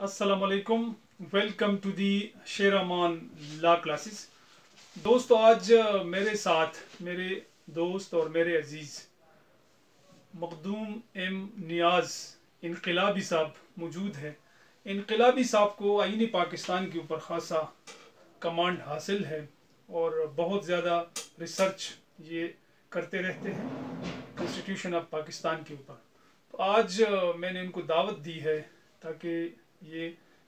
अस्सलामुअलैकुम। Welcome to the शेर अमान law classes. दोस्तों, आज मेरे साथ मेरे दोस्त और मेरे अजीज़ मखदूम एम नियाज़ इनकलाबी साहब मौजूद है। इनकलाबी साहब को आईन पाकिस्तान के ऊपर ख़ासा कमांड हासिल है और बहुत ज़्यादा रिसर्च ये करते रहते हैं कॉन्स्टिट्यूशन ऑफ पाकिस्तान के ऊपर। तो आज मैंने इनको दावत दी है ताकि ये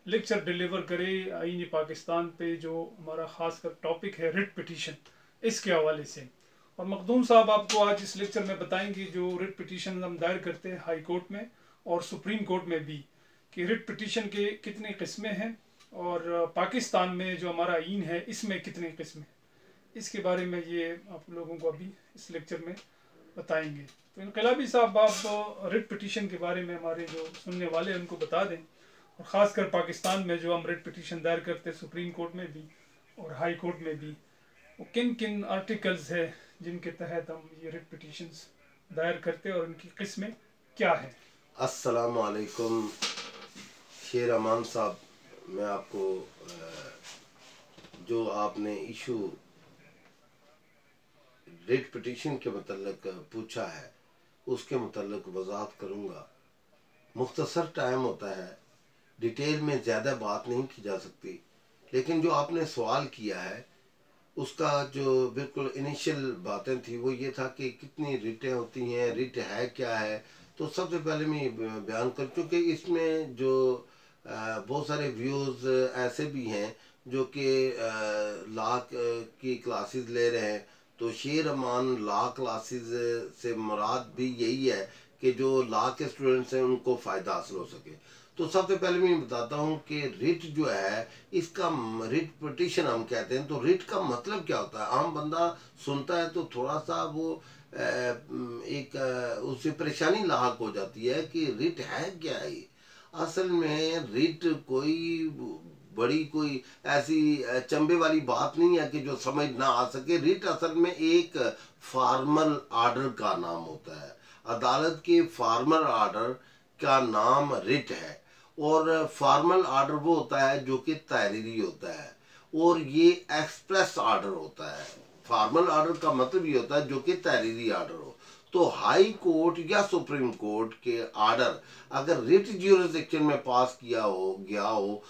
लेक्चर डिलीवर करे आईन पाकिस्तान पे, जो हमारा ख़ास कर टॉपिक है रिट पिटीशन, इसके हवाले से। और मखदूम साहब आपको आज इस लेक्चर में बताएंगे जो रिट पिटीशन हम दायर करते हैं हाई कोर्ट में और सुप्रीम कोर्ट में भी, कि रिट पिटीशन के कितनी किस्में हैं और पाकिस्तान में जो हमारा आईन है इसमें कितनी किस्में, इसके बारे में ये आप लोगों को अभी इस लेक्चर में बताएंगे। तो इनकलाबी साहब, आप रिट पिटीशन के बारे में हमारे जो सुनने वाले हैं उनको बता दें, और ख़ासकर पाकिस्तान में जो हम रिट पिटीशन दायर करते हैं सुप्रीम कोर्ट में भी और हाई कोर्ट में भी, वो किन किन आर्टिकल्स है जिनके तहत हम ये रिट पिटीशंस दायर करते हैं और उनकी किस्में क्या है। अस्सलाम वालेकुम शेर अमान साहब, मैं आपको जो आपने इशू रिट पिटीशन के मतलब पूछा है उसके मतलब वजाहत करूँगा। मुख्तसर टाइम होता है, डिटेल में ज़्यादा बात नहीं की जा सकती, लेकिन जो आपने सवाल किया है उसका जो बिल्कुल इनिशियल बातें थी वो ये था कि कितनी रिटें होती हैं, रिट है क्या है। तो सबसे पहले मैं बयान कर, चूँकि इसमें जो बहुत सारे व्यूज़ ऐसे भी हैं जो कि लॉ की क्लासेस ले रहे हैं, तो शेर अमान लॉ क्लासेस से मुराद भी यही है कि जो लॉ के स्टूडेंट्स हैं उनको फ़ायदा हासिल हो सके। तो सबसे पहले मैं बताता हूँ कि रिट जो है, इसका रिट पिटीशन हम कहते हैं। तो रिट का मतलब क्या होता है? आम बंदा सुनता है तो थोड़ा सा वो एक उससे परेशानी लाहक हो जाती है कि रिट है क्या है। असल में रिट कोई बड़ी कोई ऐसी चंबे वाली बात नहीं है कि जो समझ ना आ सके। रिट असल में एक फॉर्मल आर्डर का नाम होता है। अदालत के फॉर्मल आर्डर का नाम रिट है, और फॉर्मल आर्डर वो होता है जो कि तहरीरी होता है, और ये एक्सप्रेस आर्डर होता है। फॉर्मल आर्डर का मतलब ये होता है जो कि तहरीरी आर्डर हो। तो हाई कोर्ट या सुप्रीम कोर्ट के आर्डर अगर रिट ज्यूरिसडिक्शन में पास किया हो गया हो,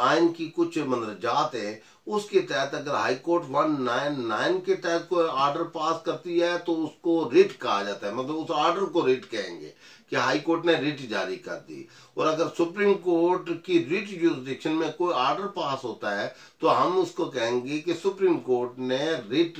आइन की कुछ मंदरजात है उसके तहत, अगर हाई कोर्ट 199 के तहत कोई आर्डर पास करती है तो उसको रिट कहा जाता है। मतलब उस आर्डर को रिट कहेंगे कि हाई कोर्ट ने रिट जारी कर दी। और अगर सुप्रीम कोर्ट की रिट ज्यूरिसडिक्शन में कोई आर्डर पास होता है तो हम उसको कहेंगे कि सुप्रीम कोर्ट ने रिट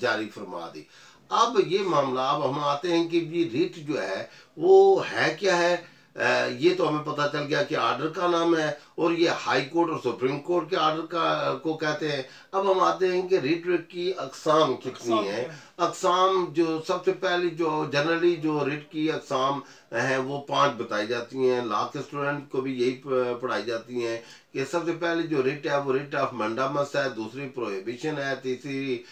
जारी फरमा दी। अब ये मामला, अब हम आते हैं कि ये रिट जो है वो है क्या है। ये तो हमें पता चल गया कि आर्डर का नाम है, और ये हाई कोर्ट और सुप्रीम कोर्ट के आर्डर का को कहते हैं। अब हम आते हैं कि रिट की अकसाम कितनी है। अकसाम जो सबसे पहली जो जनरली जो रिट की अकसाम हैं वो 5 बताई जाती हैं। लॉ के स्टूडेंट को भी यही पढ़ाई जाती हैं कि सबसे पहले जो रिट है वो रिट ऑफ मंडामस है, दूसरी प्रोहिबिशन है, तीसरी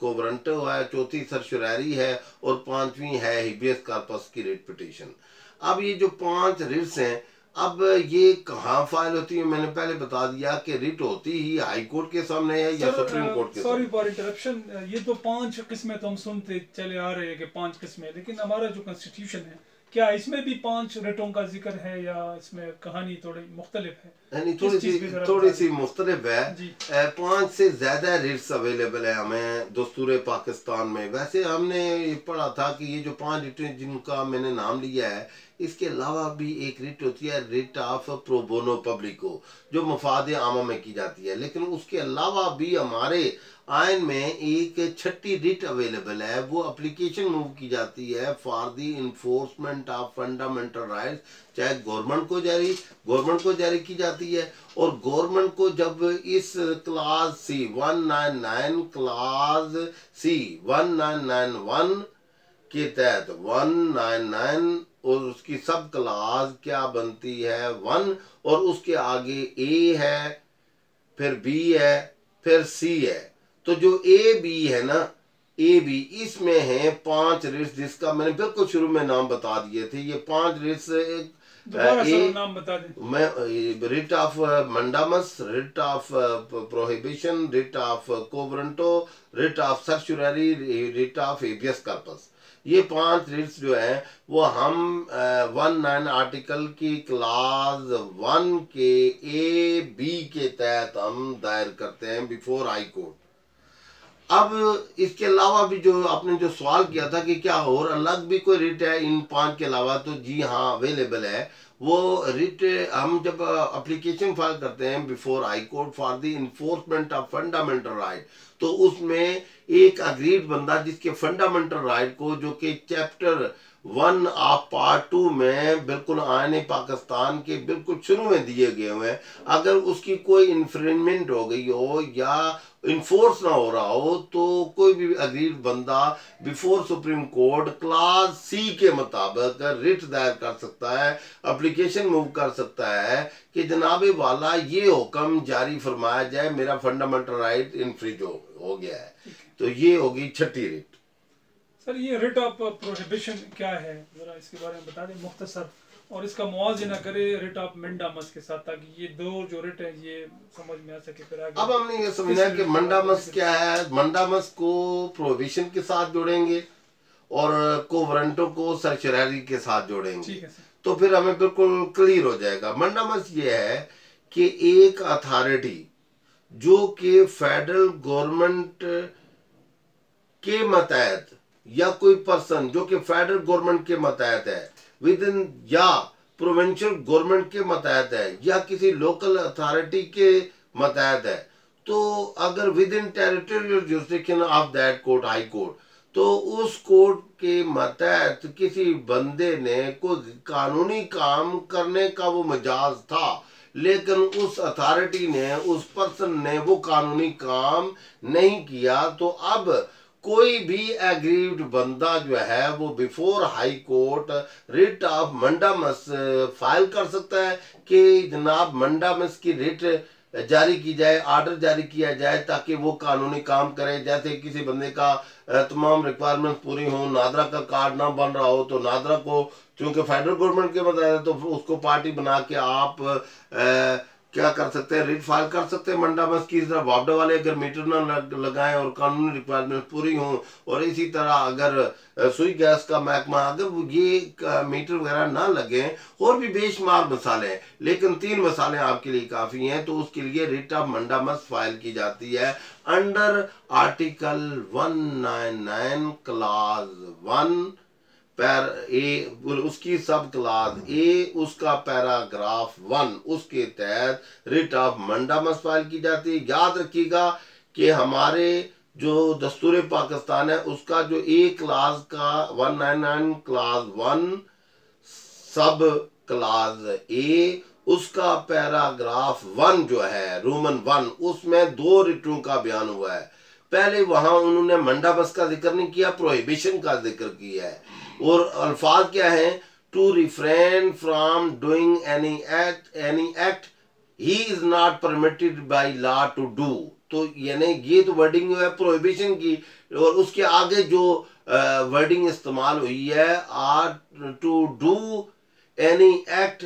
कोवरंटो है, चौथी सरशरारी है, और 5वीं है हिबियस कॉर्पस की रिट पिटीशन। अब ये जो 5 रिट्स हैं, अब ये कहाँ फाइल होती है? मैंने पहले बता दिया कि रिट होती ही हाई कोर्ट के सामने है या सुप्रीम कोर्ट के सामने। सॉरी फॉर इंटरप्शन, ये तो 5 किस्में तो हम सुनते चले आ रहे हैं कि 5 किस्में, लेकिन हमारा जो कॉन्स्टिट्यूशन है क्या इसमें भी 5 रिटों का जिक्र है या इसमें कहानी थोड़ी मुख्तलिफ है? यानी थोड़ी सी मुख्तलिफ है। 5 से ज्यादा रिट्स अवेलेबल है हमें दस्तूर पाकिस्तान में। वैसे हमने ये पढ़ा था कि ये जो 5 रिटें जिनका मैंने नाम लिया है, इसके अलावा भी एक रिट होती है रिट ऑफ प्रो बोनो पब्लिको, जो मफाद आमा में की जाती है। लेकिन उसके अलावा भी हमारे आइन में एक 6ठी रिट अवेलेबल है। वो एप्लीकेशन मूव की जाती है for the enforcement of fundamental rights, चाहे गवर्नमेंट को जारी की जाती है। और गवर्नमेंट को जब इस क्लास सी 1991 के तहत 199 और उसकी सब क्लास क्या बनती है 1, और उसके आगे ए है, फिर बी है, फिर सी है। तो जो ए बी है ना, ए बी, इसमें है 5 रिट्स, जिसका मैंने बिल्कुल शुरू में नाम बता दिए थे। ये 5 रिट्स दोबारा सर नाम बता दें। मैं writ of mandamus, writ of prohibition, writ of quo warranto, writ of certiorari, writ of habeas corpus. ये 5 रिट्स जो है वो हम 19 आर्टिकल की क्लास 1 के ए बी के तहत हम दायर करते हैं बिफोर हाई कोर्ट। अब इसके अलावा भी जो आपने जो सवाल किया था कि क्या और अलग भी कोई रिट है इन 5 के अलावा, तो जी हाँ अवेलेबल है। वो रिट हम जब एप्लीकेशन फाइल करते हैं before high court for the enforcement of fundamental right, तो उसमें एक अग्रीड बंदा जिसके फंडामेंटल राइट को, जो कि चैप्टर 1 ऑफ पार्ट 2 में बिल्कुल आईन पाकिस्तान के बिल्कुल शुरू में दिए गए हुए हैं, अगर उसकी कोई इन्फ्रिंजमेंट हो गई हो या इन्फोर्स ना हो रहा हो, तो कोई भी अग्रीड बंदा before supreme court class C के मुताबिक रिट दायर कर सकता है, एप्लीकेशन मूव कर सकता है कि जनाबे वाला ये हुक्म जारी फरमाया जाए, मेरा फंडामेंटल राइट इन्फ्रिज हो गया है। तो ये होगी 6ठी रिट। सर ये रिट ऑफ प्रोहिबिशन क्या है, जरा इसके बारे में बता दें मुख्तसर, और इसका मुआवजना करे रिट ऑफ मंडामस के साथ, ताकि ये दो जो रिट है ये समझ में आ सके फिर आगे। अब हमने ये समझा कि मंडामस क्या है। मंडामस को प्रोहिबिशन के साथ जोड़ेंगे और कोवरेंटो को सर्चररी के साथ जोड़ेंगे, तो फिर हमें बिल्कुल क्लियर हो जाएगा। मंडामस ये है कि एक अथॉरिटी जो कि फेडरल गवर्नमेंट के मतहत, या कोई पर्सन जो कि फेडरल गवर्नमेंट के मतहत है विद इन, या प्रोविंशियल गवर्नमेंट के मतहत है, या किसी लोकल अथॉरिटी के मतहत है, तो अगर with in territorial jurisdiction of that court, high court, तो उस कोर्ट के मतहत किसी बंदे ने कोई कानूनी काम करने का वो मजाज था, लेकिन उस अथॉरिटी ने, उस पर्सन ने वो कानूनी काम नहीं किया, तो अब कोई भी एग्रीव्ड बंदा जो है वो before high court writ of mandamus file कर सकता है कि जनाब मंडामस की रिट जारी की जाए, ऑर्डर जारी किया जाए, ताकि वो कानूनी काम करे। जैसे किसी बंदे का तमाम रिक्वायरमेंट पूरी हो, नादरा का कार्ड ना बन रहा हो, तो नादरा को चूंकि फेडरल गवर्नमेंट के बताया, तो उसको पार्टी बना के आप क्या कर सकते हैं, रिट फाइल कर सकते हैं मंडामस की तरह। वापडा वाले अगर मीटर ना लगाएं और कानूनी रिक्वायरमेंट पूरी हों, और इसी तरह अगर सुई गैस का महकमा अगर ये मीटर वगैरह ना लगे, और भी बेशुमार मसाले हैं, लेकिन 3 मसाले आपके लिए काफ़ी हैं, तो उसके लिए रिट ऑफ मंडामस फाइल की जाती है अंडर आर्टिकल 199 क्लास 1 पैर ए, उसकी सब क्लास ए, उसका पैराग्राफ 1, उसके तहत रिट ऑफ मंडामस फाइल की जाती है। याद रखिएगा कि हमारे जो दस्तूर पाकिस्तान है उसका जो ए क्लास का 199 क्लास 1 सब क्लास ए, उसका पैराग्राफ 1 जो है रोमन 1, उसमें 2 रिटों का बयान हुआ है। पहले वहां उन्होंने मंडामस का जिक्र नहीं किया, प्रोहिबिशन का जिक्र किया है, और अल्फाज क्या है, to refrain from doing any act he is not permitted by law to do. तो यानी ये तो वर्डिंग है प्रोहिबिशन की, और उसके आगे जो वर्डिंग इस्तेमाल हुई है, or to do any act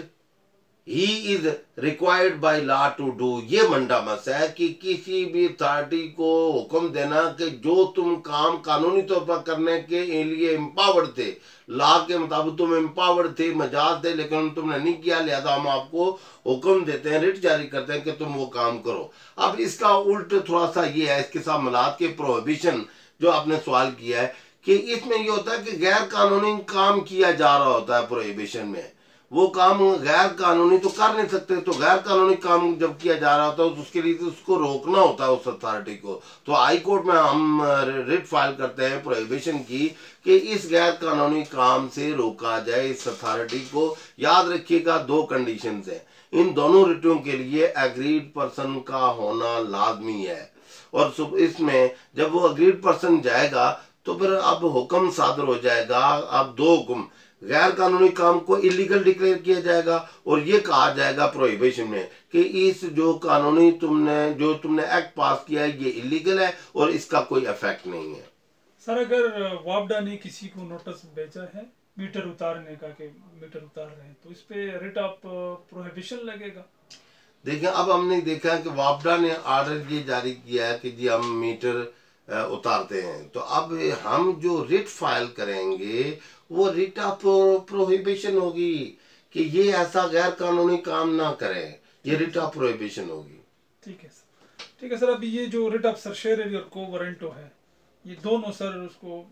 he is required by law to do, ये मंडामस है कि किसी भी अथॉरिटी को हुक्म देना कि जो तुम काम कानूनी तौर पर करने के लिए एम्पावर्ड थे, लॉ के मुताबिक तुम एम्पावर्ड थे, मजाज थे, लेकिन तुमने नहीं किया, लिहाजा हम आपको हुक्म देते हैं, रिट जारी करते हैं कि तुम वो काम करो। अब इसका उल्ट थोड़ा सा ये है, इसके साथ मिलाद के प्रोहिबिशन जो आपने सवाल किया है, कि इसमें ये होता है कि गैर कानूनी काम किया जा रहा होता है प्रोहिबिशन में, वो काम गैर कानूनी तो कर नहीं सकते, तो गैर कानूनी काम जब किया जा रहा होता है तो उसके लिए तो उसको रोकना होता है उस अथॉरिटी को। तो हाई कोर्ट में हम रिट फाइल करते हैं प्रोहिबिशन की कि इस गैर कानूनी काम से रोका जाए इस अथॉरिटी को। याद रखिएगा 2 कंडीशंस हैं, इन दोनों रिटों के लिए एग्रीड पर्सन का होना लाजमी है, और इसमें जब वो अग्रीड पर्सन जाएगा तो फिर अब हुक्म सादर हो जाएगा। अब 2 हुक्म, गैर कानूनी काम को इलीगल डिक्लेयर किया जाएगा, और ये कहा जाएगा प्रोहिबिशन में कि इस जो कानूनी तुमने एक्ट पास किया है ये इलीगल है और इसका कोई इफेक्ट नहीं है। सर अगर वापडा ने किसी को नोटिस भेजा है मीटर उतारने का कि मीटर उतार रहे हैं, तो इस पे रिट ऑफ प्रोहिबिशन लगेगा। देखिए, अब हमने देखा है कि वापडा ने ऑर्डर ये जारी किया है कि जी हम मीटर उतारते हैं, तो अब हम जो रिट फाइल करेंगे वो रिट ऑफ प्रोहिबिशन होगी कि ये ऐसा गैर कानूनी काम ना करें, ये रिट ऑफ प्रोहिबिशन होगी। ठीक है सर, ठीक है सर। अभी ये जो रिट ऑफ सर्शेररी और को वारंटो है, ये दोनों सर उसको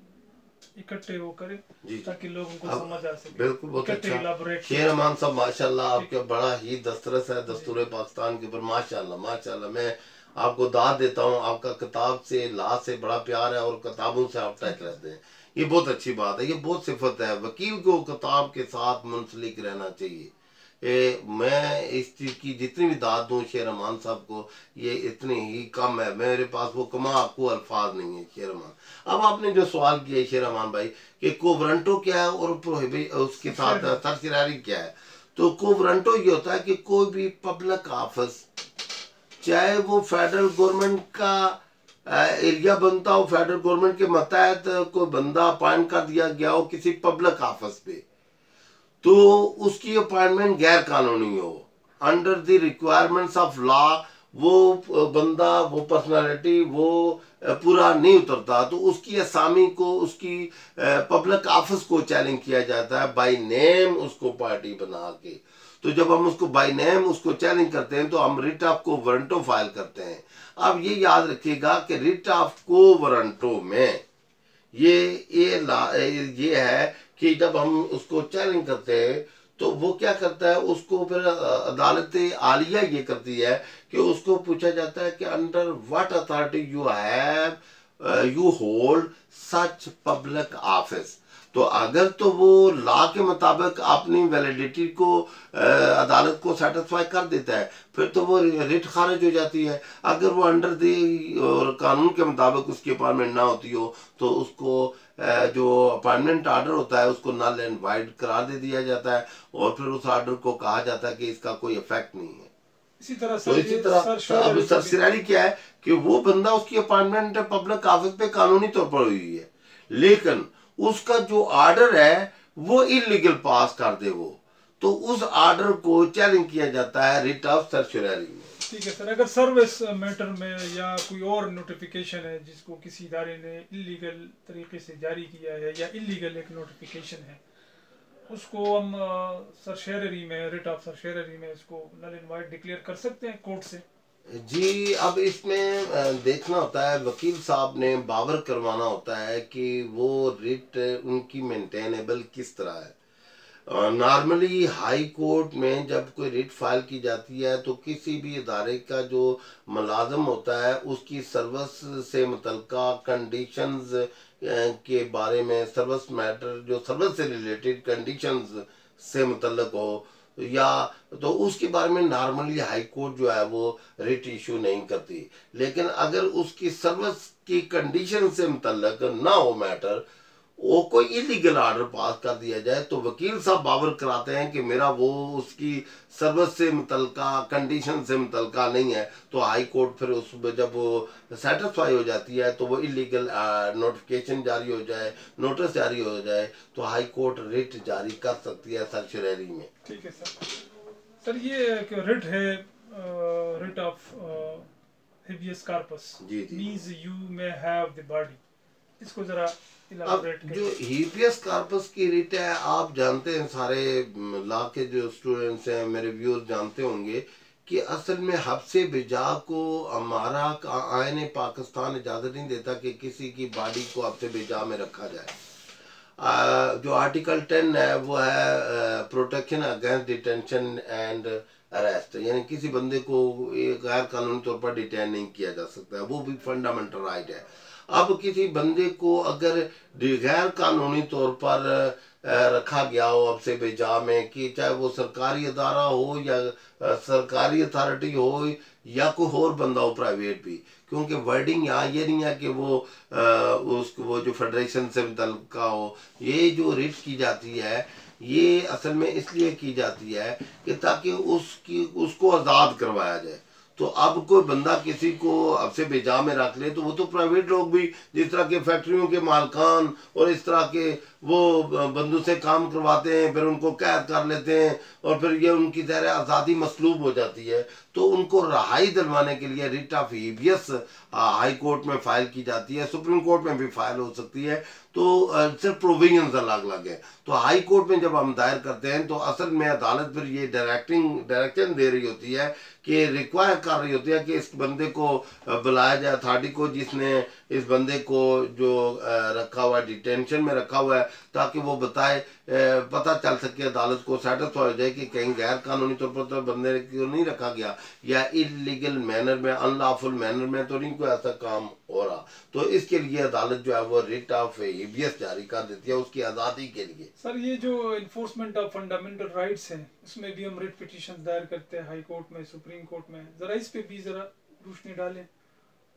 इकट्ठे वो करें ताकि लोगों को समझ आ सके। बिल्कुल, बहुत अच्छा। शेर अमान साहब माशाल्लाह, आपके बड़ा ही दस्तरस है दस्तूर पाकिस्तान के ऊपर, माशाल्लाह माशाल्लाह। मैं आपको दाद देता हूँ, आपका किताब से ला से बड़ा प्यार है और किताबों से आप टच रहते हैं, ये बहुत अच्छी बात है, ये बहुत सिफत है। वकील को किताब के साथ मुंसलिक रहना चाहिए। मैं इस चीज़ की जितनी भी दाद दूँ शेर अमान साहब को, ये इतनी ही कम है, मेरे पास वो कमा आपको अल्फाज नहीं है शेर अमान। अब आपने जो सवाल किया है शेर अमान भाई कि कोवरंटो क्या है और उसके साथ सर्शिरारी क्या है, तो कोवरंटो ये होता है कि कोई भी पब्लिक ऑफिस, चाहे वो फेडरल गवर्नमेंट का एरिया बनता हो, फेडरल गवर्नमेंट के मतहत कोई बंदा अपॉइंट कर दिया गया हो किसी पब्लिक ऑफिस पे, तो उसकी अपॉइंटमेंट गैर कानूनी हो, under the requirements of law वो बंदा, वो पर्सनालिटी वो पूरा नहीं उतरता, तो उसकी असामी को, उसकी पब्लिक ऑफिस को चैलेंज किया जाता है बाय नेम, उसको पार्टी बना के। तो जब हम उसको बाय नेम उसको चैलेंज करते हैं तो हम रिट ऑफ को वारंटो फाइल करते हैं। अब ये याद रखिएगा कि रिट ऑफ को वारंटो में ये है कि जब हम उसको चैलेंज करते हैं तो वो क्या करता है, उसको फिर अदालत आलिया ये करती है कि उसको पूछा जाता है कि under what authority you hold such public office. तो अगर तो वो लॉ के मुताबिक अपनी वैलिडिटी को अदालत को सेटिस्फाई कर देता है, फिर तो वो रिट खारिज हो जाती है। अगर वो अंडर दी और कानून के मुताबिक उसकी अपॉइंटमेंट ना होती हो तो उसको जो अपॉइंटमेंट आर्डर होता है उसको नल एंड वाइड करार दे दिया जाता है और फिर उस आर्डर को कहा जाता है कि इसका कोई इफेक्ट नहीं है। इसी तरह अब सर्शिरारी क्या है कि वो बंदा, उसकी अपॉइंटमेंट पब्लिक ऑफिस पे कानूनी तौर पर हुई है, लेकिन उसका जो आर्डर है वो इलीगल पास कर दे वो, तो उस आर्डर को चैलेंज किया जाता है रिट ऑफ सर्शिरारी में। ठीक है सर। अगर सर्विस मैटर में या कोई और नोटिफिकेशन है जिसको किसी इदारे ने इलीगल तरीके से जारी किया है या इलीगल एक नोटिफिकेशन है, उसको हम सर्शेररी में, रिट ऑफ सर्शेररी में इसको नल एंड वाइड डिक्लेयर कर सकते हैं कोर्ट से। जी, अब इसमें देखना होता है, वकील साहब ने बावर करवाना होता है कि वो रिट उनकी मेंटेनेबल किस तरह है। नॉर्मली हाई कोर्ट में जब कोई रिट फाइल की जाती है तो किसी भी इदारे का जो मुलाजम होता है उसकी सर्विस से मुतल्लिका कंडीशंस के बारे में, सर्विस मैटर जो सर्विस से रिलेटेड कंडीशंस से मुतल्लिक हो या, तो उसके बारे में नॉर्मली हाई कोर्ट जो है वो रिट इशू नहीं करती। लेकिन अगर उसकी सर्विस की कंडीशन से मुतल्लिक ना हो मैटर, वो कोई इलीगल ऑर्डर पास कर दिया जाए, तो वकील साहब बावर कराते हैं कि मेरा वो उसकी सर्विस से मुतल्लिका कंडीशन से मुतल्लिका नहीं है, तो हाई कोर्ट फिर उस जब वो सेटिस्फाई हो जाती है तो वो इलीगल नोटिफिकेशन जारी हो जाए, नोटिस जारी हो जाए, तो हाई कोर्ट रिट जारी कर सकती है सर्शिरारी में। ठीक है सर। सर ये रिट है, writ of habeas corpus means you may have the body, इसको जरा अब जो हेबियस कॉर्पस की रिट है, आप जानते हैं, सारे लॉ के जो स्टूडेंट्स हैं, मेरे व्यूअर्स जानते होंगे कि असल में हब्से बिजा को हमारा आईन पाकिस्तान इजाज़त नहीं देता कि किसी की बॉडी को हब्से बिजा में रखा जाए। जो आर्टिकल 10 है वो है protection against detention and arrest, यानी किसी बंदे को गैर कानूनी तौर पर डिटेन नहीं किया जा सकता है, वो भी फंडामेंटल राइट है। अब किसी बंदे को अगर गैर कानूनी तौर पर रखा गया हो अब से बेजा में, कि चाहे वो सरकारी अदारा हो या सरकारी अथॉरिटी हो या कोई और बंदा हो प्राइवेट भी, क्योंकि वर्डिंग यहाँ ये नहीं है कि वो जो फेडरेशन से मुतल्लिका हो। ये जो रिट की जाती है ये असल में इसलिए की जाती है कि ताकि उसको आज़ाद करवाया जाए। तो अब कोई बंदा किसी को अब से बेजा में रख ले तो वो तो प्राइवेट लोग भी, जिस तरह के फैक्ट्रियों के मालकान और इस तरह के वो बंदू से काम करवाते हैं, फिर उनको कैद कर लेते हैं और फिर ये उनकी ज़ाहिर आज़ादी मसलूब हो जाती है। तो उनको रहाई दिलवाने के लिए writ of habeas high court में फाइल की जाती है, सुप्रीम कोर्ट में भी फाइल हो सकती है। तो सिर्फ प्रोविजंस अलग अलग है। तो हाई कोर्ट में जब हम दायर करते हैं तो असल में अदालत फिर ये डायरेक्शन दे रही होती है कि रिक्वायर कर रही होती है कि इस बंदे को बुलाया जाए, अथॉरिटी को जिसने इस बंदे को जो रखा हुआ है, डिटेंशन में रखा हुआ है, ताकि वो बताए, पता चल सके, अदालत को सेटिस्फाई हो जाए कि कहीं गैर कानूनी तौर पर तो बंदे को नहीं रखा गया या इलीगल मैनर में, अनलॉफुल मैनर में तो नहीं कोई ऐसा काम हो रहा। तो इसके लिए अदालत जो है वो रिट ऑफ हेबियस जारी कर देती है उसकी आज़ादी के लिए। सर ये जो इन्फोर्समेंट ऑफ फंडामेंटल राइट्स हैं, इसमें भी हम रिट पिटीशन दायर करते हैं हाई कोर्ट में, सुप्रीम कोर्ट में, ज़रा इस पे भी ज़रा रोशनी डालें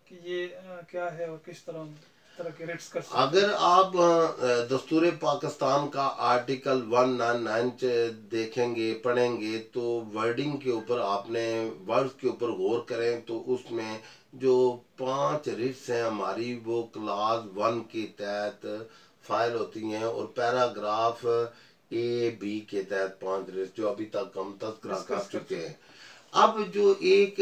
कि ये क्या है और किस तरह के रिट्स कर सकते हैं। अगर आप दस्तूर पाकिस्तान का आर्टिकल 199 देखेंगे, पढ़ेंगे, तो वर्डिंग के ऊपर आपने वर्ड्स के ऊपर गौर करें तो उसमें जो 5 रिट्स हैं हमारी, वो क्लास 1 के तहत फाइल होती हैं और पैराग्राफ ए बी के तहत 5 रिट्स जो अभी तक हम तज़किरा कर चुके हैं। अब जो एक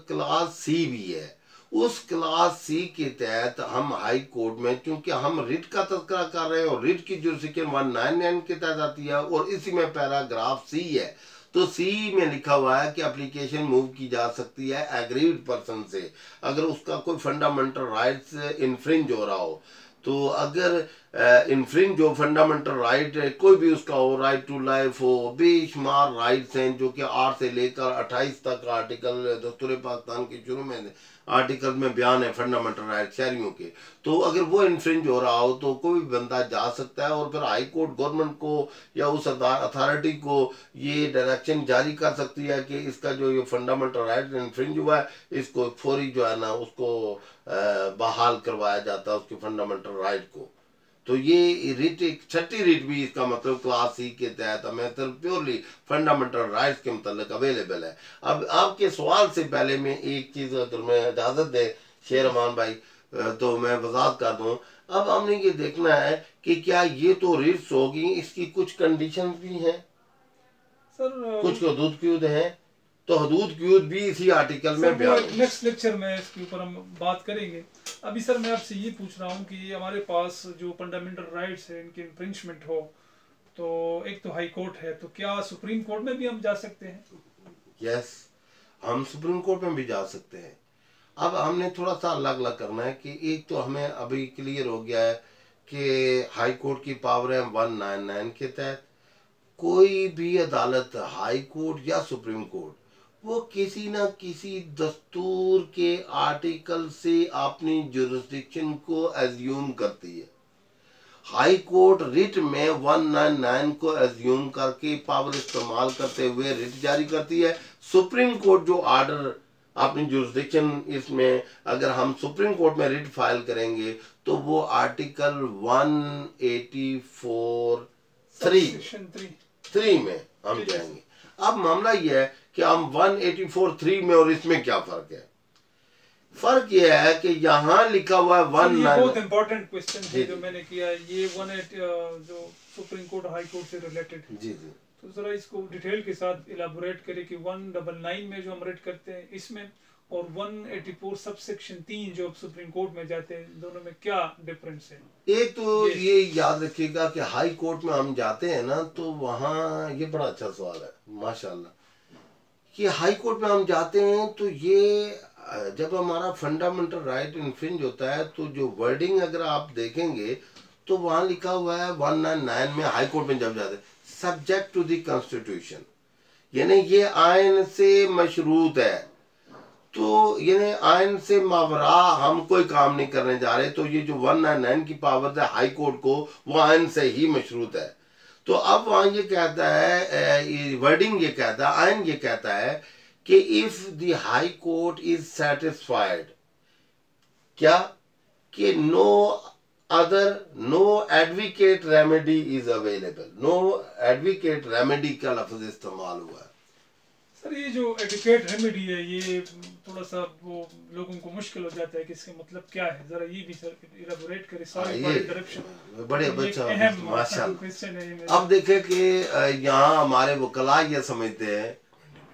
क्लास सी भी है, उस क्लास सी के तहत हम हाई कोर्ट में, चूंकि हम रिट का तज़किरा कर रहे हैं और रिट की जुरिसडिक्शन 199 के तहत आती है और इसी में पैराग्राफ सी है, तो सी में लिखा हुआ है कि एप्लीकेशन मूव की जा सकती है एग्रीव्ड पर्सन से अगर उसका कोई फंडामेंटल राइट्स इन्फ्रिंज हो रहा हो। तो अगर इन्फ्रिंज जो फंडामेंटल राइट कोई भी उसका हो, राइट टू लाइफ हो, बेशुमार राइट्स हैं जो कि 8 से लेकर 28 तक आर्टिकल दस्तूर पाकिस्तान के शुरू में आर्टिकल में बयान है फंडामेंटल राइट शहरियों के। तो अगर वो इन्फ्रिंज हो रहा हो तो कोई भी बंदा जा सकता है और फिर हाई कोर्ट गवर्नमेंट को या उस अथॉरिटी को ये डायरेक्शन जारी कर सकती है कि इसका जो ये फंडामेंटल राइट इन्फ्रिंज हुआ है, इसको फौरी जो है ना उसको बहाल करवाया जाता है उसके फंडामेंटल राइट को। तो ये रिट, एक छठी रिट भी इसका मतलब क्लास सी के तहत हमें तो प्योरली फंडामेंटल राइट्स के मतलब अवेलेबल है। अब आपके सवाल से पहले मैं एक चीज़ अगर मैं इजाज़त दे शेर अमान भाई तो मैं वजाहत कर दूँ। अब हमने ये देखना है कि क्या ये तो रिट्स होगी, इसकी कुछ कंडीशन भी हैं सर, कुछ हदूद क्यूद हैं, तो हदूद क्यूद भी इसी आर्टिकल में बयान। नेक्स्ट लेक्चर में इसके ऊपर हम बात करेंगे। अभी सर मैं आपसे ये पूछ रहा हूँ कि हमारे पास जो फंडामेंटल राइट्स है इनकी इन्फ्रिंचमेंट हो, तो एक तो हाई कोर्ट है, तो क्या सुप्रीम कोर्ट में भी हम जा सकते हैं? यस, हम सुप्रीम कोर्ट में भी जा सकते हैं। अब हमने थोड़ा सा अलग अलग करना है कि एक तो हमें अभी क्लियर हो गया है कि हाई कोर्ट की पावर है 199 के तहत। कोई भी अदालत, हाई कोर्ट या सुप्रीम कोर्ट, वो किसी ना किसी दस्तूर के आर्टिकल से अपनी जुरिस्डिक्शन को एज्यूम करती है। हाई कोर्ट रिट में 199 को एज्यूम करके पावर इस्तेमाल करते हुए रिट जारी करती है। सुप्रीम कोर्ट जो ऑर्डर अपनी जुरिस्डिक्शन, इसमें अगर हम सुप्रीम कोर्ट में रिट फाइल करेंगे तो वो आर्टिकल 184(3) में हम जाएंगे। अब मामला ये है कि हम 184(3) में और इसमें क्या फर्क है? फर्क यह है कि यहाँ लिखा हुआ है 199। बहुत इंपॉर्टेंट क्वेश्चन है जो मैंने किया, ये 18 जो सुप्रीम कोर्ट हाई कोर्ट से रिलेटेड। जी जी, तो जरा इसको डिटेल के साथ इलाबोरेट करें कि 199 में जो हम रेट करते हैं इसमें और 184 सबसेक्शन 3 जो सुप्रीम कोर्ट में जाते हैं, दोनों में क्या डिफरेंस है? एक तो ये याद रखिएगा कि हाई कोर्ट में हम जाते हैं ना, तो वहाँ ये बड़ा अच्छा सवाल है माशाल्लाह कि हाई कोर्ट में हम जाते हैं तो ये जब हमारा फंडामेंटल राइट इन्फ्रिंज होता है तो जो वर्डिंग अगर आप देखेंगे तो वहाँ लिखा हुआ है 199 में हाई कोर्ट में जब जाते हैं सब्जेक्ट टू द कॉन्स्टिट्यूशन, यानी ये आइन से मशरूत है। तो यानी आइन से मावरा हम कोई काम नहीं करने जा रहे, तो ये जो 199 की पावर है हाई कोर्ट को, वो आइन से ही मशरूत है। तो अब वहाँ ये कहता है, वर्डिंग ये कहता है, आइन ये कहता है कि if the high court is satisfied, क्या कि no advocate remedy is available. No advocate remedy का लफ्ज इस्तेमाल हुआ है। सर ये जो एडवोकेट रेमेडी है ये थोड़ा सा वो लोगों को मुश्किल हो जाता है कि इसका मतलब क्या है, जरा ये भी सर इलैबोरेट करें। सॉरी फॉर इंटरप्शन, बड़े बच्चा माशाल्लाह। क्वेश्चन है ये। अब देखें कि यहाँ हमारे वकला ये समझते हैं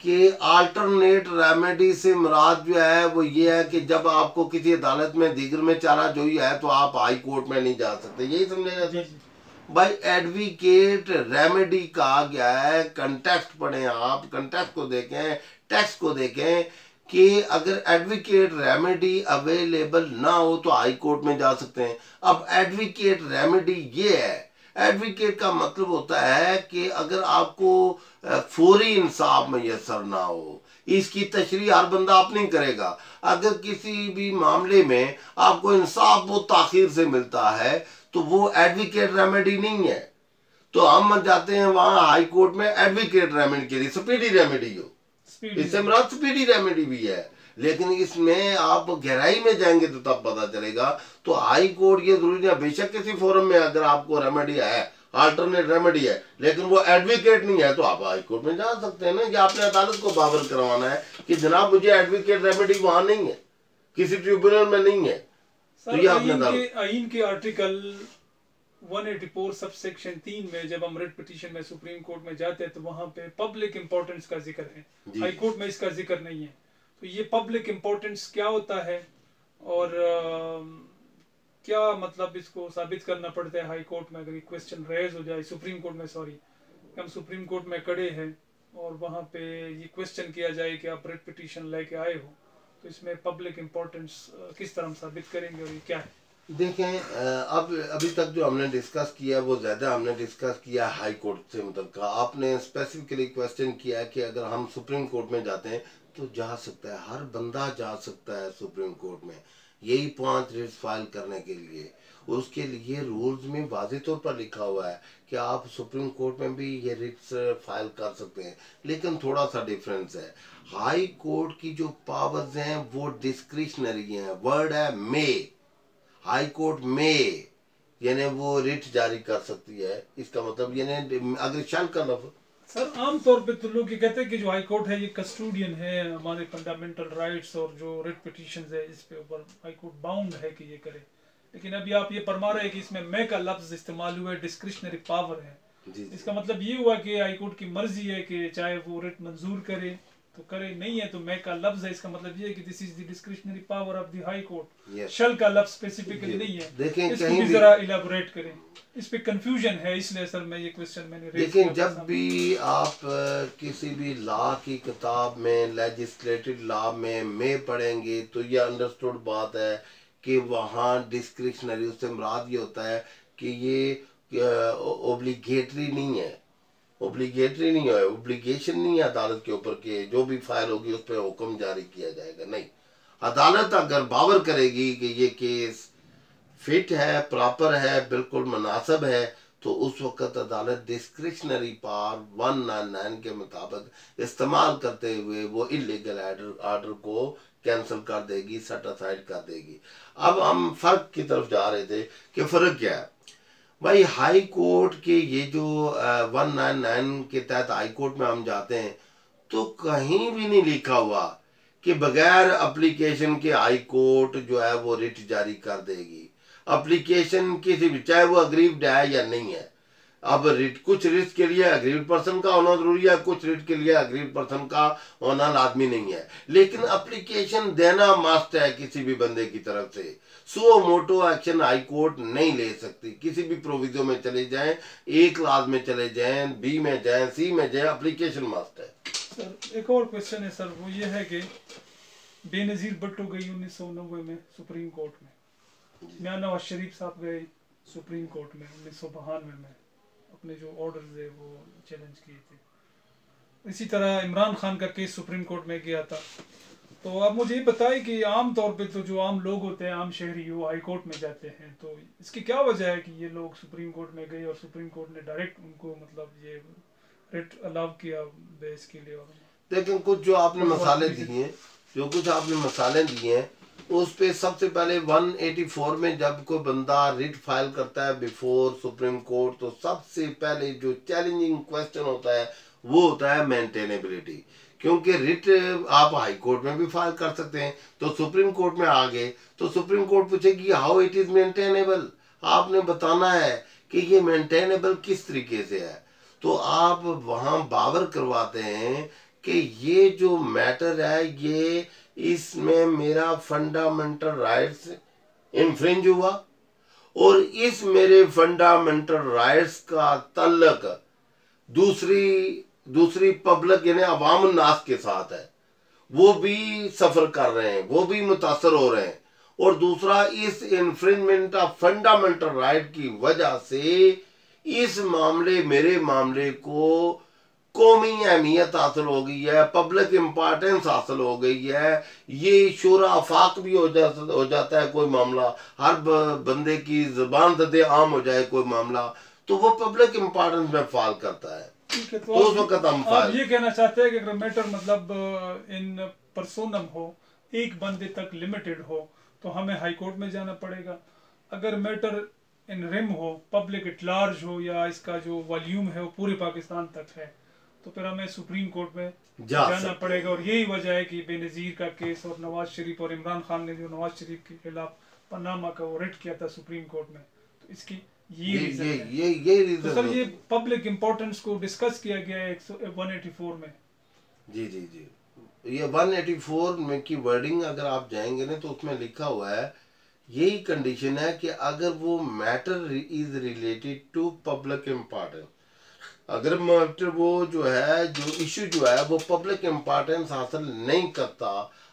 कि अल्टरनेट रेमेडी से मुराद जो है वो ये है कि जब आपको किसी अदालत में दीगर में चाराजोई है तो आप हाई कोर्ट में नहीं जा सकते, यही समझा जाता है भाई। एडवोकेट रेमेडी कहा गया है, कंटेक्स्ट पढ़ें आप, कंटेक्स्ट को देखें, टेक्स्ट को देखें कि अगर एडवोकेट रेमेडी अवेलेबल ना हो तो हाई कोर्ट में जा सकते हैं। अब एडवोकेट रेमेडी ये है, एडवोकेट का मतलब होता है कि अगर आपको फौरी इंसाफ मैसर ना हो, इसकी तशरीह हर बंदा आप नहीं करेगा। अगर किसी भी मामले में आपको इंसाफ बहुत ताखीर से मिलता है तो वो एडवोकेट रेमेडी नहीं है। तो हम जाते हैं वहां हाई कोर्ट में एडवोकेट रेमेडी के लिए, स्पीडी रेमेडी हो, इससे मुराद स्पीडी रेमेडी भी है। लेकिन इसमें आप गहराई में जाएंगे तो तब पता चलेगा। तो हाई कोर्ट ये जरूरी है, बेशक किसी फोरम में अगर आपको रेमेडी है, अल्टरनेट रेमेडी है, लेकिन वो एडवोकेट नहीं है तो आप हाई कोर्ट में जा सकते हैं ना। या आपने अदालत को बावर करवाना है कि जनाब मुझे एडवोकेट रेमेडी वहां नहीं है, किसी ट्रिब्यूनल में नहीं है, तो ये आपने आइन के आर्टिकल 184 सब सेक्शन 3 में जब हम रिट पिटीशन में सुप्रीम कोर्ट में जाते हैं तो वहां पे पब्लिक इंपॉर्टेंस का जिक्र है, हाई कोर्ट में इसका जिक्र नहीं है। तो ये पब्लिक इंपॉर्टेंस क्या होता है और क्या मतलब इसको साबित करना पड़ता है हाई कोर्ट में अगर ये क्वेश्चन रेज हो जाए, सुप्रीम कोर्ट में, सॉरी, हम सुप्रीम कोर्ट में खड़े हैं और वहां पे ये क्वेश्चन किया जाए कि आप रिट पिटीशन लेके आए हो, तो इसमें पब्लिक इंपॉर्टेंस किस तरह हम साबित करेंगे और ये क्या है? देखें, अब अभी तक जो हमने डिस्कस किया वो ज़्यादा हमने डिस्कस किया हाई कोर्ट से मतलब आपने स्पेसिफिकली क्वेश्चन किया है कि अगर हम सुप्रीम कोर्ट में जाते हैं तो जा सकता है, हर बंदा जा सकता है सुप्रीम कोर्ट में, यही 5 रिट्स फाइल करने के लिए। उसके लिए रूल्स में वाज़ेह तौर पर लिखा हुआ है कि आप सुप्रीम कोर्ट में भी ये रिट्स फाइल कर सकते हैं। लेकिन थोड़ा सा डिफरेंस है, हाई कोर्ट की जो पावर्स हैं वो डिस्क्रिशनरी हैं, वर्ड है मे, हाई कोर्ट में यानी वो रिट जारी कर सकती है, इसका मतलब यानी अगर शल का लफ्ज सर आमतौर पे तो लोग ये कहते हैं कि जो हाई कोर्ट है ये कस्टोडियन है हमारे फंडामेंटल राइट्स और जो रिट पिटीशंस है इस पे ऊपर हाई कोर्ट बाउंड है कि ये करे। लेकिन अभी आप ये फरमा रहे हैं कि इसमें मैं का लफ्ज इस्तेमाल हुआ है, डिस्क्रिशनरी पावर है, इसका मतलब ये हुआ कि हाई कोर्ट की मर्जी है कि चाहे वो रिट मंजूर करे तो करे, नहीं है तो मैं का लफ्ज है, इसका मतलब ये है कि this is the discretionary power of the high court. Shall का लफ्ज स्पेसिफिकली नहीं है, देखें इसको भी जरा इलैबोरेट करें, इस पे कंफ्यूजन है, इसलिए सर मैं ये क्वेश्चन मैंने रेज किया। लेकिन जब भी आप किसी भी लॉ की किताब में, लेजिस्लेटिव लॉ में पढ़ेंगे तो ये अंडरस्टूड बात है कि वहाँ डिस्क्रिशनरी, उससे मुराद ये होता है कि ये ओब्लिगेटरी नहीं है, ओब्लिगेटरी नहीं है, ओब्लिगेशन नहीं है अदालत के ऊपर कि जो भी फाइल होगी उस पर हुक्म जारी किया जाएगा, नहीं। अदालत अगर बावर करेगी कि ये केस फिट है, प्रॉपर है, बिल्कुल मुनासिब है, तो उस वक्त अदालत डिस्क्रिशनरी पावर 199 के मुताबिक इस्तेमाल करते हुए वो इलीगल आर्डर को कैंसिल कर देगी, सेट असाइड कर देगी। अब हम फर्क की तरफ जा रहे थे कि फर्क क्या है भाई। हाई कोर्ट के ये जो 199 के तहत हाई कोर्ट में हम जाते हैं तो कहीं भी नहीं लिखा हुआ कि बगैर एप्लीकेशन के हाई कोर्ट जो है वो रिट जारी कर देगी। एप्लीकेशन किसी भी, चाहे वो अग्रीव्ड है या नहीं है। अब रिट, कुछ रिट के लिए अग्रीव्ड पर्सन का होना जरूरी है, कुछ रिट के लिए अग्रीव्ड पर्सन का होना लाजमी नहीं है, लेकिन एप्लीकेशन देना मस्ट है किसी भी बंदे की तरफ से। सो मोटो एक्शन हाई कोर्ट नहीं ले सकती, किसी भी प्रोविजो में चले जाएं, ए क्लास में चले जाएं, बी में जाएं, सी में जाएं, एप्लीकेशन मस्ट है। सर एक और क्वेश्चन है सर, वो ये है कि बेनजीर भुट्टो गई 1990 में सुप्रीम कोर्ट में, मियां नवाज शरीफ साहब गए सुप्रीम कोर्ट में 1992 में, अपने जो ऑर्डर्स है वो चैलेंज किए थे। इसी तरह इमरान खान का केस सुप्रीम कोर्ट में गया था। तो आप मुझे ये बताएं कि आम तौर पे तो जो आम लोग होते हैं, आम शहरी, वो हाई कोर्ट में जाते हैं, तो इसकी क्या वजह है कि ये लोग सुप्रीम कोर्ट में गए और सुप्रीम कोर्ट ने डायरेक्ट उनको मतलब ये रिट अलाउ किया बेस के लिए? और लेकिन कुछ जो आपने मसाले दिए हैं, जो कुछ आपने मसाले दिए हैं उस पे सबसे पहले 184 में जब कोई बंदा रिट फाइल करता है बिफोर सुप्रीम कोर्ट, तो सबसे पहले जो चैलेंजिंग क्वेश्चन होता है वो होता है मेंटेनेबिलिटी, क्योंकि रिट आप हाई कोर्ट में भी फाइल कर सकते हैं, तो सुप्रीम कोर्ट में आ गए तो सुप्रीम कोर्ट पूछेगी हाउ इट इज मेंटेनेबल। आपने बताना है कि ये मेंटेनेबल किस तरीके से है। तो आप वहां बावर करवाते हैं कि ये जो मैटर है ये इसमें मेरा फंडामेंटल राइट्स इन्फ्रिंज हुआ और इस मेरे फंडामेंटल राइट्स का तल्लक दूसरी पब्लिक यानी अवाम नास के साथ है, वो भी सफर कर रहे हैं, वो भी मुतासर हो रहे हैं। और दूसरा, इस इन्फ्रिंजमेंट ऑफ फंडामेंटल राइट की वजह से इस मामले मेरे मामले को कौमी अहमियत हासिल हो गई है, पब्लिक इम्पोर्टेंस हासिल हो गई है। ये शोरा आफाक भी हो जाता है कोई मामला, हर बंदे की जुबान सदे आम हो जाए कोई मामला, तो वो पब्लिक इम्पोर्टेंस में फाल करता है। ठीक है, तो उस वक्त हम आप ये कहना चाहते हैं कि अगर मैटर मतलब इन पर्सोनम हो, एक बंदे तक लिमिटेड हो, तो हमें हाई कोर्ट में जाना पड़ेगा। अगर मैटर इन रिम हो, पब्लिक इट लार्ज हो, या इसका जो वॉल्यूम है वो पूरे पाकिस्तान तक है, तो फिर हमें सुप्रीम कोर्ट में जाना पड़ेगा। और यही वजह है कि बेनज़ीर का केस और नवाज शरीफ और इमरान खान ने जो नवाज शरीफ के खिलाफ पनामा का वो रिट किया था सुप्रीम कोर्ट में, तो इसकी ये रीजन तो सर ये पब्लिक इम्पोर्टेंस को डिस्कस किया गया है 184 में। जी जी जी, ये 184 में की वर्डिंग अगर आप जाएंगे ना तो उसमें लिखा हुआ है, यही कंडीशन है कि अगर वो matter is related to public importance, अगर मैटर वो जो है जो इशू जो है वो पब्लिक इम्पोर्टेंस हासिल नहीं करता।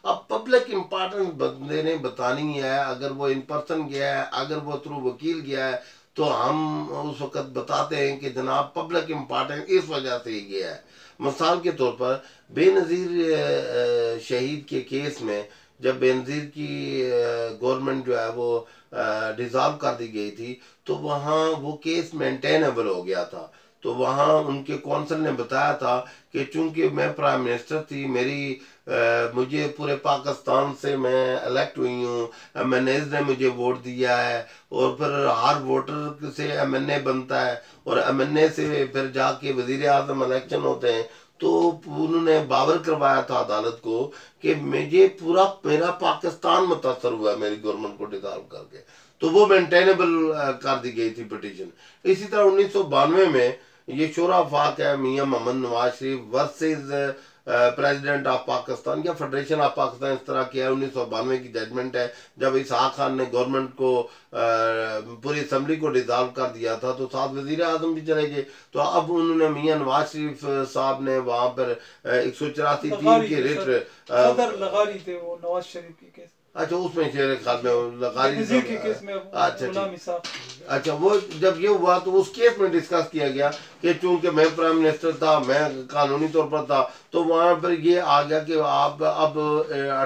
अब पब्लिक इम्पोर्टेंस बंदे ने बतानी है, अगर वो इन पर्सन गया है, अगर वो थ्रू वकील गया है, तो हम उस वक्त बताते हैं कि जनाब पब्लिक इम्पोर्टेंस इस वजह से ही गया है। मिसाल के तौर पर बेनज़ीर शहीद के केस में जब बेनज़ीर की गवर्नमेंट जो है वो डिसॉल्व कर दी गई थी, तो वहाँ वो केस मेंटेनेबल हो गया था। तो वहाँ उनके कौंसल ने बताया था कि चूंकि मैं प्राइम मिनिस्टर थी, मुझे पूरे पाकिस्तान से मैं इलेक्ट हुई हूँ, MNAs ने मुझे वोट दिया है, और फिर हर वोटर से MNA बनता है, और MNA से फिर जाके वजीर आज़म इलेक्शन होते हैं। तो उन्होंने बावर करवाया था अदालत को कि मेरा पाकिस्तान मुतासर हुआ मेरी गवर्नमेंट को डिसॉल्व करके, तो वो मेंटेनेबल कर दी गई थी पिटीशन। इसी तरह 1992 में ये शोरा फाक है मियां Mohammad Nawaz Sharif versus president of Pakistan या फेडरेशन ऑफ पाकिस्तान, इस तरह की है। 1992 की जजमेंट है, जब इसहाक खान ने गवर्नमेंट को पूरी असम्बली को डिसॉल्व कर दिया था, तो साथ वजीर आजम भी चले गए। तो अब उन्होंने मियां नवाज शरीफ साहब ने वहां पर 184(3) के रिट लगारी थे वो नवाज शरीफ की केस। अच्छा, उसमें शेर खान में लगारी के केस में अच्छा, वो जब ये हुआ तो उस केस में डिस्कस किया गया कि चूंकि मैं प्राइम मिनिस्टर था, मैं कानूनी तौर पर था, तो वहां पर ये आ गया कि आप अब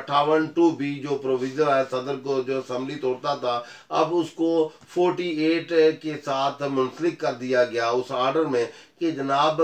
58(2)B जो प्रोविजन है सदर को जो असम्बली तोड़ता था, अब उसको 48 के साथ मुंसलिक कर दिया गया उस ऑर्डर में कि जनाब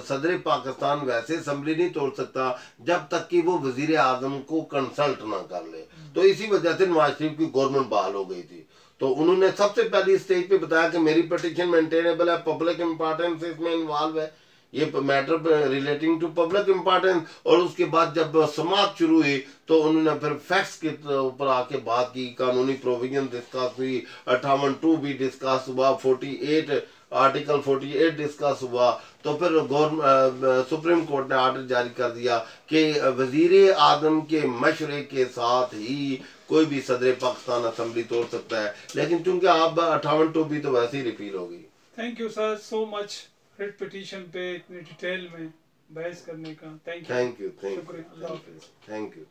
सदर पाकिस्तान वैसे असम्बली नहीं तोड़ सकता जब तक कि वो वजीर आजम को कंसल्ट ना कर ले। तो इसी वजह से नवाज शरीफ की गवर्नमेंट बहाल हो गई थी। तो उन्होंने सबसे पहली स्टेज पे बताया कि मेरी पिटीशन मेंटेनेबल है, पब्लिक इम्पोर्टेंस इसमें इन्वॉल्व है, ये matter relating to public importance. और उसके बाद जब समाअत शुरू हुई तो उन्होंने फिर फैक्ट्स के ऊपर आके बात की, कानूनी प्रोविजन डिस्कस हुई, 58(2) डिस्कस हुआ, 48 आर्टिकल 48 डिस्कस हुआ। तो फिर सुप्रीम कोर्ट ने ऑर्डर जारी कर दिया कि वजीर आजम के मशवरे के साथ ही कोई भी सदर पाकिस्तान असम्बली तोड़ सकता है। लेकिन चूंकि आप 58(2) तो वैसे ही रिपील होगी। Thank you sir so much writ petition पे इतनी डिटेल में बहस करने का। Thank you. शुक्रिया। अल्लाह हाफिज़। Thank you.